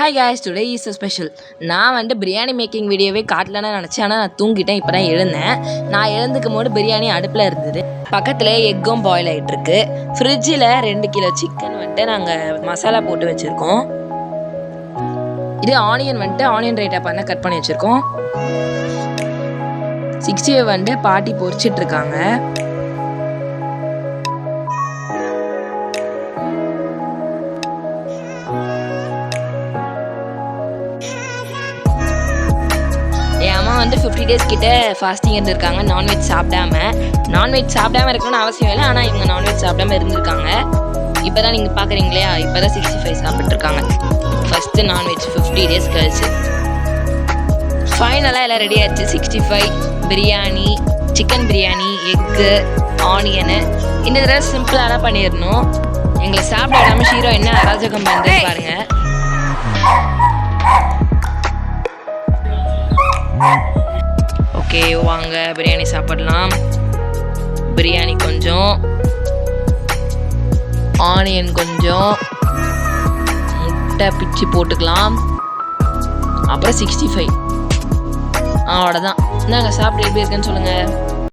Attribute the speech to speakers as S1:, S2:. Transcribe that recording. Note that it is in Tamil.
S1: Hi guys, today is a special. நான் பிரியாணி மேக்கிங் வீடியோவே காட்டலன்னு நினச்சேன். ஆனால் நான் தூங்கிட்டேன். இப்போ தான் எழுந்தேன். நான் எழுந்துக்கும் போது பிரியாணி அடுப்பில் இருந்தது. பக்கத்தில் எக்கும் பாயில் ஆகிட்டுருக்கு. ஃப்ரிட்ஜில் 2 கிலோ சிக்கன் நாங்கள் மசாலா போட்டு வச்சுருக்கோம். இது ஆனியன் ஆனியன் ரைட்டா பண்ண கட் பண்ணி வச்சுருக்கோம். 60 பாட்டி பொரிச்சிட்ருக்காங்க. என் அம்மா 50 days கிட்ட ஃபாஸ்டிங் இருந்திருக்காங்க. நான்வெஜ் சாப்பிடாம இருக்கணும்னு அவசியம் இல்லை. ஆனால் இவங்க நான்வெஜ் சாப்பிடாம இருந்திருக்காங்க. இப்போ தான் நீங்கள் பார்க்குறீங்க இல்லையா, இப்போ தான் 65 சாப்பிட்ருக்காங்க. ஃபஸ்ட்டு நான்வெஜ் 50 days கழிச்சு. ஃபைனலாக எல்லாம் ரெடி ஆச்சு. 65 biryani, chicken biryani, egg, onion. இந்த தடவை சிம்பிளாக பண்ணிடணும். எங்களை சாப்பிட விடாமல் ஹீரோ என்ன அராஜகம் பண்ணுறது பாருங்கள். ஓகே வாங்க பிரியாணி சாப்பிடலாம். பிரியாணி கொஞ்சம், ஆனியன் கொஞ்சம், முட்டை பிச்சு போட்டுக்கலாம். அப்புறம் 65 அவ்வளோதான். நாங்கள் சாப்பிட்டு எப்படி இருக்குன்னு சொல்லுங்கள்.